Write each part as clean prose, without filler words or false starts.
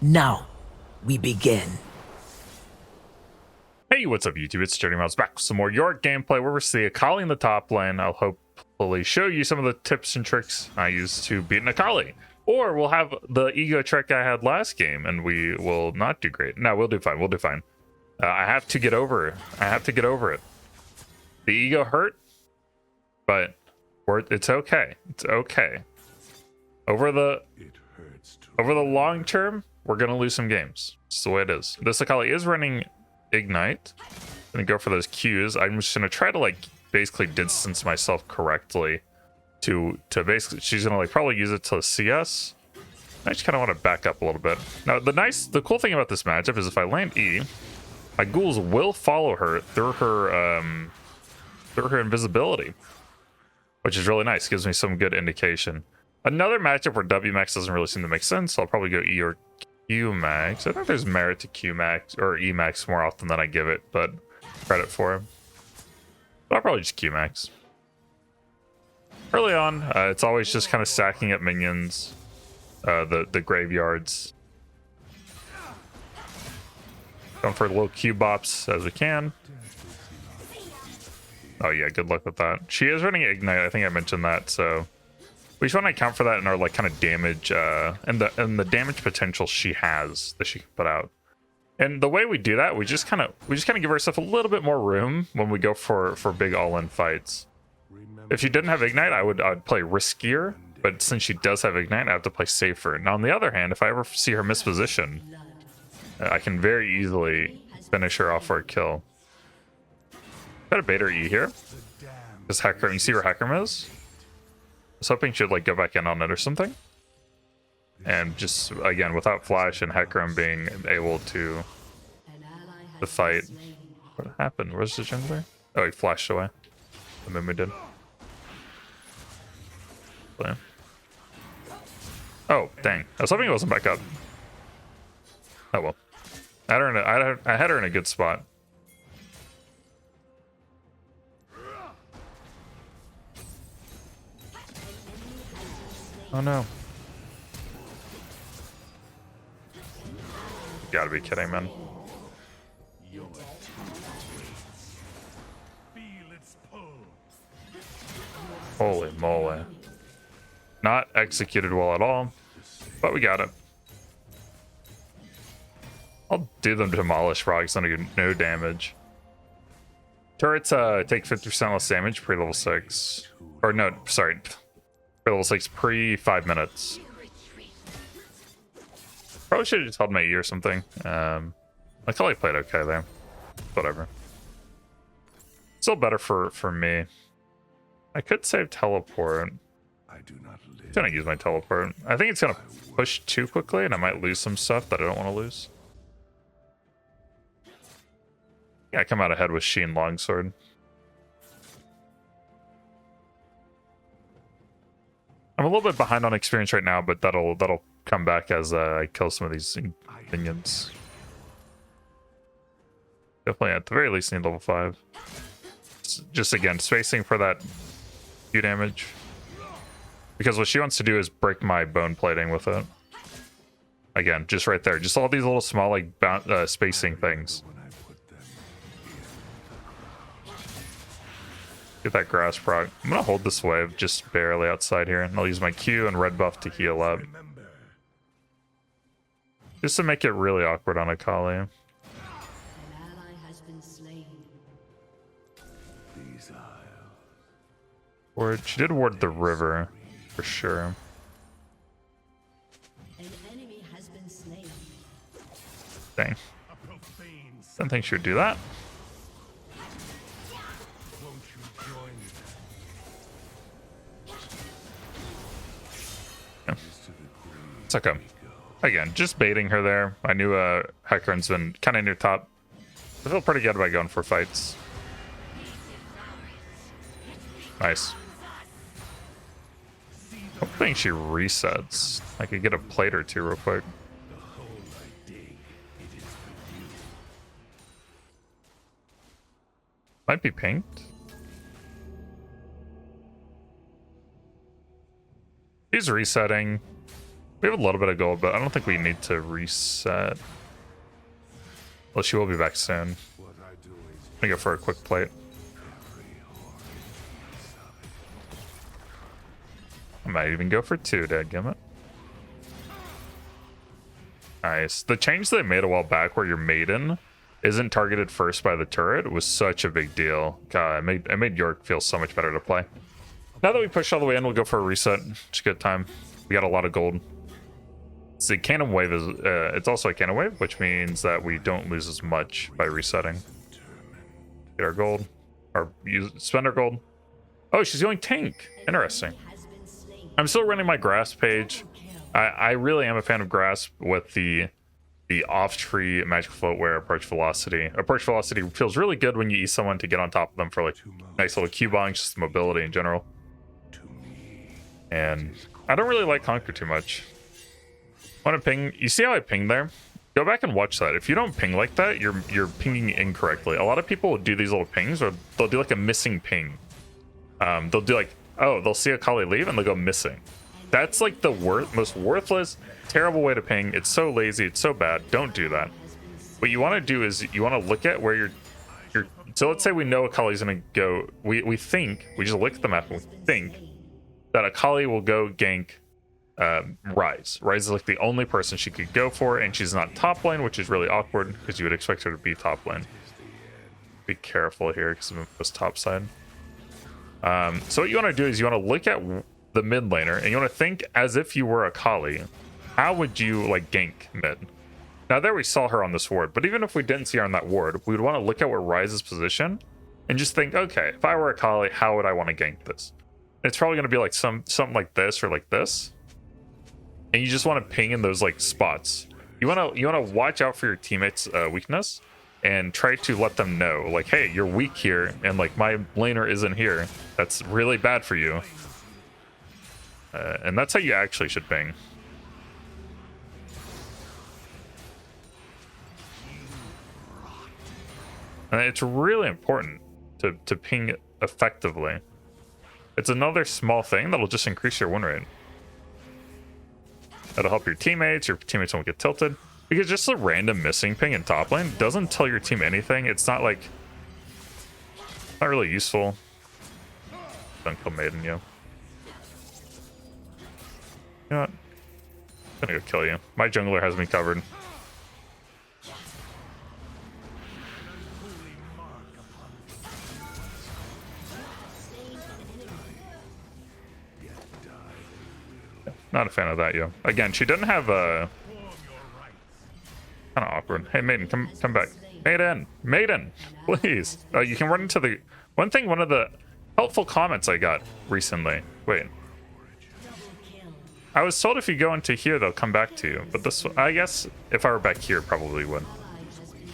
Now, we begin. Hey, what's up YouTube? It's DirtyMobs back with some more Yorick gameplay where we're seeing Akali in the top lane. I'll hopefully show you some of the tips and tricks I use to beat an Akali. Or we'll have the ego trick I had last game and we will not do great. No, we'll do fine. We'll do fine. I have to get over it. The ego hurt, but it's okay. It's okay. Over the long term, we're gonna lose some games. It's the way it is. This Akali is running Ignite. I'm gonna go for those Qs. I'm just gonna try to like basically distance myself correctly to basically, she's gonna like probably use it to CS. I just kind of want to back up a little bit. Now the cool thing about this matchup is if I land E, my ghouls will follow her through her invisibility, which is really nice. Gives me some good indication. Another matchup where W max doesn't really seem to make sense, so I'll probably go E or Q max. I think there's merit to Q max or E max more often than I give it, but credit for him. But I'll probably just Q max. Early on, it's always just kind of stacking up minions, the graveyards. Going for little Q bops as we can. Oh yeah, good luck with that. She is running Ignite. I think I mentioned that, so we just want to account for that in our like kind of damage and the damage potential she has that she can put out. And the way we do that, we just kind of give ourselves a little bit more room when we go for big all-in fights. If she didn't have Ignite, I'd play riskier, but since she does have Ignite, I have to play safer. Now on the other hand, if I ever see her misposition, I can very easily finish her off for a kill. Got a bait her E here. This Hacker, you see where Hacker is? I was hoping she'd like go back in on it or something. And just again, without Flash and Hecarim being able to fight. What happened? Where's the jungler? Oh, he flashed away. The Mumu did. Play. Oh, dang. I was hoping he wasn't back up. Oh well. I had her in a good spot. Oh no. You gotta be kidding, man. Holy moly. Not executed well at all, but we got it. I'll do them Demolish rocks under no damage. Turrets take 50% less damage pre-level 6. Or no, sorry. Pre-level 6 pre-5 minutes. Probably should have just held my E or something. Akali played okay there. Whatever. Still better for me. I could save teleport. I'm gonna use my teleport. I think it's gonna push too quickly and I might lose some stuff that I don't want to lose. Yeah, I come out ahead with Sheen Longsword. I'm a little bit behind on experience right now, but that'll come back as I kill some of these minions. Definitely at the very least need level 5. Just again, spacing for that few damage. Because what she wants to do is break my bone plating with it. Again, just right there. Just all these little small like spacing things. Get that grass proc. I'm gonna hold this wave just barely outside here, and I'll use my Q and red buff to heal up. Just to make it really awkward on Akali. Ward, she did ward the river, for sure. Dang. Didn't think she would do that. Yeah. It's okay. Again, just baiting her there. I knew Hecarim's been kind of near top. I feel pretty good about going for fights. Nice. Hoping she resets. I could get a plate or two real quick. Might be pinked. He's resetting. We have a little bit of gold, but I don't think we need to reset. Well, she will be back soon. I'm gonna go for a quick plate. I might even go for 2, dadgummit. Nice. The change they made a while back where your maiden isn't targeted first by the turret was such a big deal. God, it made Yorick feel so much better to play. Now that we push all the way in, we'll go for a reset. It's a good time. We got a lot of gold. See, cannon wave is it's also a cannon wave, which means that we don't lose as much by resetting. Get our gold, or spend our gold. Oh, she's going tank. Interesting. I'm still running my grasp page. I really am a fan of grasp with the off-tree magic floatware approach velocity. Approach velocity feels really good when you eat someone to get on top of them for like nice little Q-bongs, just mobility in general. And I don't really like Conquer too much. Want to ping? You see how I ping there? Go back and watch that. If you don't ping like that, you're pinging incorrectly. A lot of people will do these little pings, or they'll do like a missing ping. They'll do like, oh, they'll see Akali leave and they'll go missing. That's like the most worthless, terrible way to ping. It's so lazy. It's so bad. Don't do that. What you want to do is you want to look at where you're. So let's say we know Akali's gonna go. We think we just look at the map and we think that Akali will go gank Ryze. Ryze is like the only person she could go for, and she's not top lane, which is really awkward because you would expect her to be top lane. Be careful here because it was top side. So what you want to do is you want to look at the mid laner and you want to think as if you were Akali. How would you like gank mid? Now there we saw her on this ward, but even if we didn't see her on that ward, we would want to look at where Ryze's position and just think, okay, if I were Akali, how would I want to gank this? It's probably going to be like something like this or like this. And you just want to ping in those like spots. You want to watch out for your teammates' weakness and try to let them know, like, hey, you're weak here, and like my laner isn't here. That's really bad for you. And that's how you actually should ping. And it's really important to ping effectively. It's another small thing that'll just increase your win rate. That'll help your teammates won't get tilted. Because just a random missing ping in top lane doesn't tell your team anything. It's not like, not really useful. Don't kill Maiden, you. You know what? I'm gonna go kill you. My jungler has me covered. Not a fan of that, yo. Again, she doesn't have a... Kind of awkward. Hey, Maiden, come back. Maiden, please. You can run into the... One of the helpful comments I got recently. Wait. I was told if you go into here, they'll come back to you. But this... I guess if I were back here, probably would.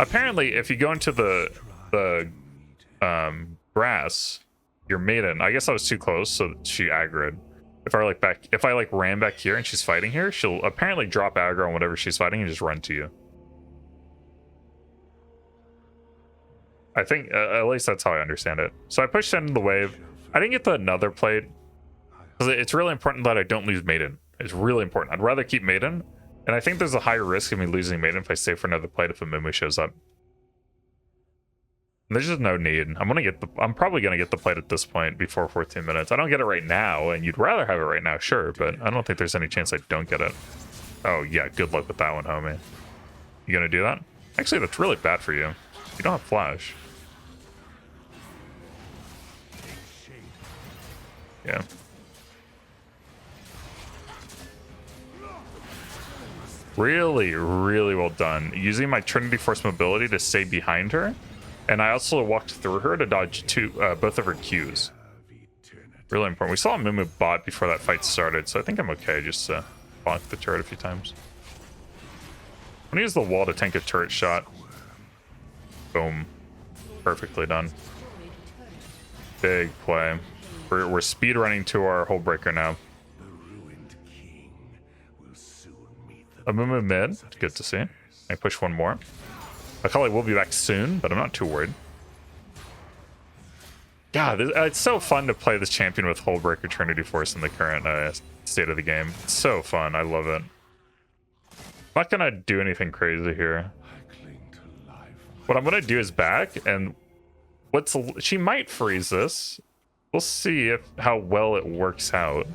Apparently, if you go into the grass, your Maiden... I guess I was too close, so she aggroed. If I ran back here and she's fighting here, she'll apparently drop aggro on whatever she's fighting and just run to you. I think at least that's how I understand it. So I pushed into the wave. I didn't get the another plate because it's really important that I don't lose Maiden. It's really important. I'd rather keep Maiden, and I think there's a higher risk of me losing Maiden if I stay for another plate if a Mumu shows up. There's just no need. I'm probably gonna get the plate at this point before 14 minutes. I don't get it right now, and you'd rather have it right now, sure, but I don't think there's any chance I don't get it. Oh yeah, good luck with that one, homie. You gonna do that? Actually, that's really bad for you. You don't have flash. Yeah. Really, really well done. Using my Trinity Force mobility to stay behind her. And I also walked through her to dodge both of her Qs. Really important. We saw a Mumu bot before that fight started, so I think I'm okay just to bonk the turret a few times. I'm gonna use the wall to tank a turret shot. Boom. Perfectly done. Big play. We're speed running to our Hullbreaker now. A Mumu mid. Good to see. I push one more. Akali will be back soon, but I'm not too worried. God, it's so fun to play this champion with Hullbreaker Trinity Force in the current state of the game. It's so fun. I love it. not gonna do anything crazy here. What I'm gonna do is back, and she might freeze this. We'll see how well it works out.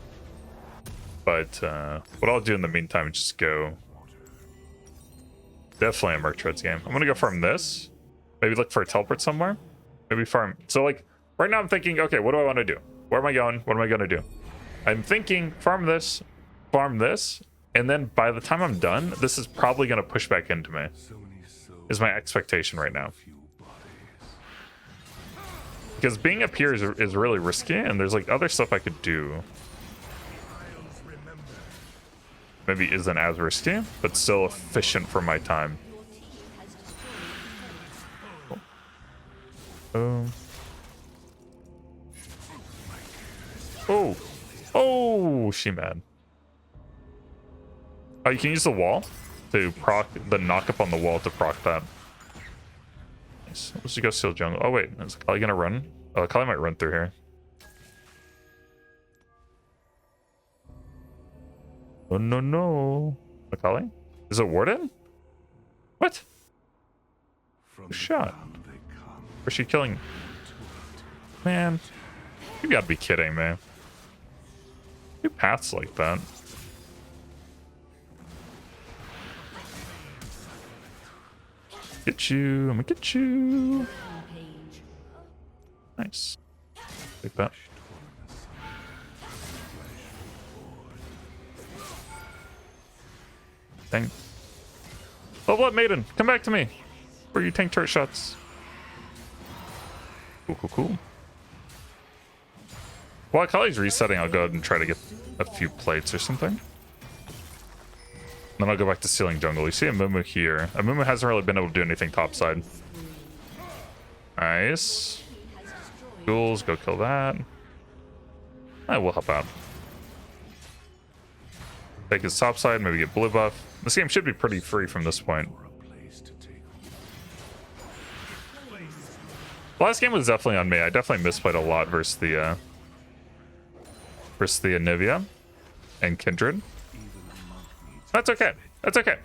But what I'll do in the meantime is just go. Definitely a Merc Treads game. I'm gonna go farm this. Maybe look for a teleport somewhere. Maybe farm. So like right now I'm thinking, okay, what do I want to do? Where am I going? What am I gonna do? I'm thinking farm this, and then by the time I'm done, this is probably gonna push back into me. Is my expectation right now. Because being up here is really risky, and there's like other stuff I could do. Maybe isn't as risky, but still efficient for my time. Oh. Oh, she mad. Oh, you can use the wall to proc the knock up on the wall to proc that. Nice. Let's just go steal jungle. Oh wait, is Akali gonna run? Oh, Akali might run through here. Oh no no. Akali? Is it warded? What? Who shot? Where's she killing? Man. You gotta be kidding, man. Two paths like that. Get you. I'm gonna get you. Nice. Take that. Dang. Level up, Maiden. Come back to me. Where you tank turret shots. Cool, cool, cool. While Akali's resetting, I'll go ahead and try to get a few plates or something. Then I'll go back to stealing jungle. You see Amumu here. Amumu hasn't really been able to do anything topside. Nice. Ghouls, go kill that. I will help out. Take his topside, maybe get blue buff. This game should be pretty free from this point. The last game was definitely on me. I definitely misplayed a lot versus the Anivia and Kindred. That's okay. That's okay.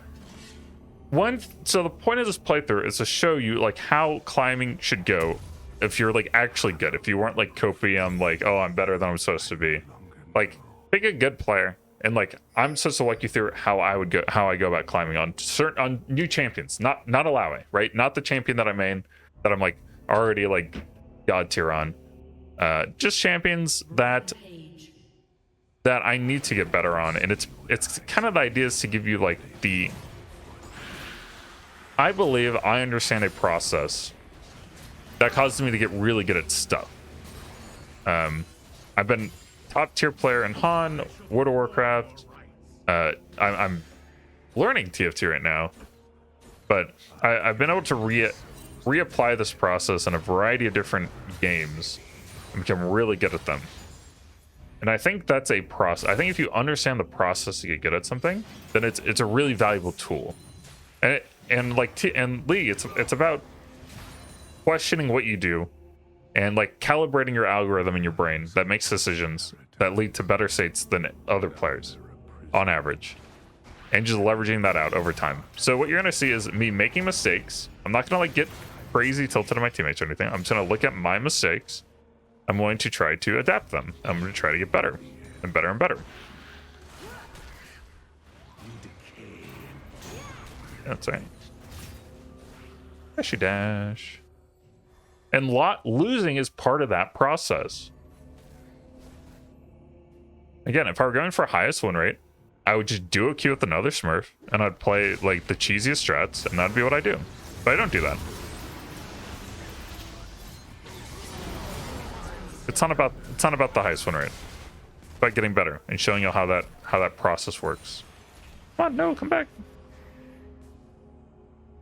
So the point of this playthrough is to show you like how climbing should go if you're like actually good. If you weren't like copium, like, oh, I'm better than I'm supposed to be. Like, pick a good player, and like I'm supposed to walk you through how I go about climbing on new champions, not Alawi, right? Not the champion that I main, that I'm like already like god tier on. Just champions that I need to get better on, and it's kind of the idea is to give you like I believe I understand a process that causes me to get really good at stuff. I've been top tier player in Han, World of Warcraft. I'm learning TFT right now, but I've been able to reapply this process in a variety of different games and become really good at them. And I think that's a process. I think if you understand the process to get good at something, then it's a really valuable tool. And Lee, it's about questioning what you do and like calibrating your algorithm in your brain that makes decisions that lead to better states than other players on average, and just leveraging that out over time. So what you're gonna see is me making mistakes. I'm not gonna like get crazy tilted to my teammates or anything. I'm just gonna look at my mistakes. I'm going to try to adapt them. I'm going to try to get better and better and better. That's right. Dashy dash. And losing is part of that process. Again, if I were going for highest win rate, I would just do a queue with another Smurf, and I'd play like the cheesiest strats, and that'd be what I do. But I don't do that. It's not about the highest win rate. It's about getting better and showing you how that process works. Come on, no, come back.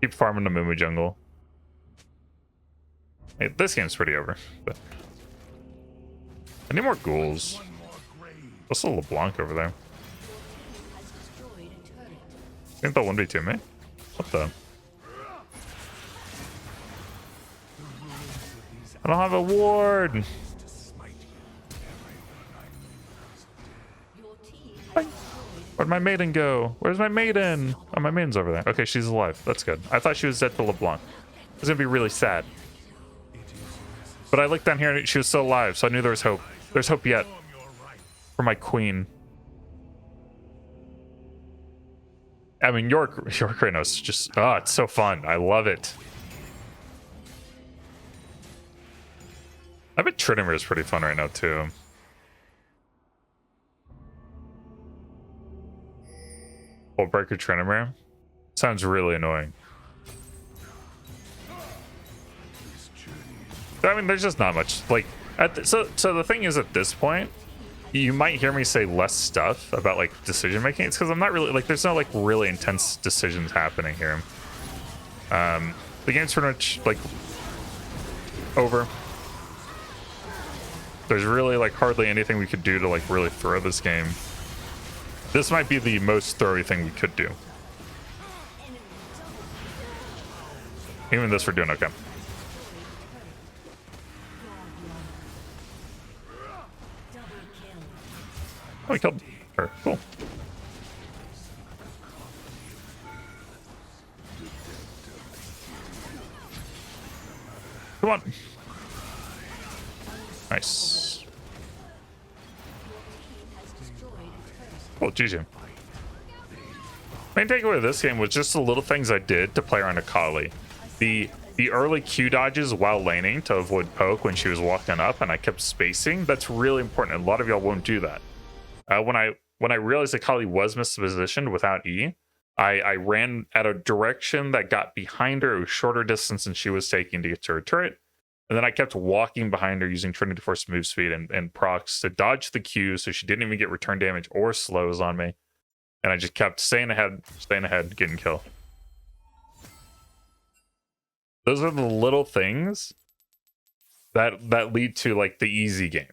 Keep farming the Mumu jungle. Hey, this game's pretty over. But I need more ghouls. What's the LeBlanc over there? I think they'll 1v2 me. What the? I don't have a ward. Bye. Where'd my maiden go? Where's my maiden? Oh, my maiden's over there. Okay, she's alive. That's good. I thought she was dead to LeBlanc. It was gonna be really sad. But I looked down here and she was still alive, so I knew there was hope. There's hope yet for my queen. I mean, Yorick right now is just, oh, it's so fun. I love it. I bet Trinimir is pretty fun right now, too. Hullbreaker Trinimir sounds really annoying. I mean, there's just not much. Like, so the thing is, at this point, you might hear me say less stuff about like decision making. It's because I'm not really like there's no like really intense decisions happening here. The game's pretty much like over. There's really like hardly anything we could do to like really throw this game. This might be the most throwy thing we could do. Even this we're doing okay. Oh, we killed her. Cool. Come on. Nice. Cool, GG. Main takeaway of this game was just the little things I did to play around Akali. The early Q dodges while laning to avoid poke when she was walking up, and I kept spacing. That's really important. A lot of y'all won't do that. When I realized Akali was mispositioned without E, I ran at a direction that got behind her. It was shorter distance than she was taking to get to her turret. And then I kept walking behind her using Trinity Force move speed and procs to dodge the Q so she didn't even get return damage or slows on me. And I just kept staying ahead, getting kill. Those are the little things that lead to like the easy game.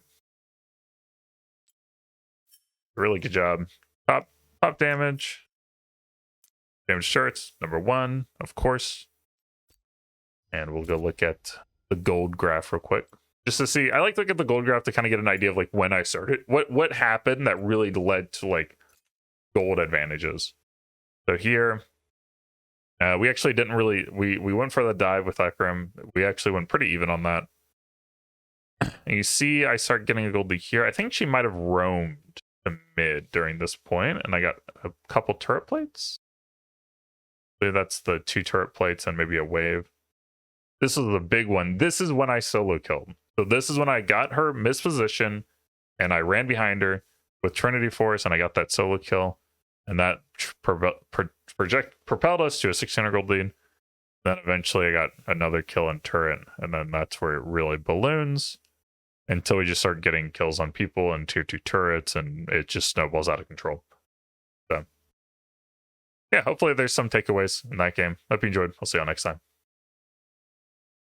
Really good job. Top damage. Damage shirts, number 1, of course. And we'll go look at the gold graph real quick. Just to see, I like to look at the gold graph to kind of get an idea of like when I started. What happened that really led to like gold advantages. So here, we actually didn't really, we went for the dive with Ekrim. We actually went pretty even on that. And you see, I start getting a gold lead here. I think she might have roamed to mid during this point, and I got a couple turret plates. So that's the 2 turret plates and maybe a wave. This is the big one. This is when I solo killed. So this is when I got her misposition and I ran behind her with Trinity Force and I got that solo kill. And that propelled us to a 600 gold lead. Then eventually I got another kill in turret. And then that's where it really balloons until we just start getting kills on people and tier 2 turrets and it just snowballs out of control. So yeah, hopefully there's some takeaways in that game. Hope you enjoyed. I'll see you all next time.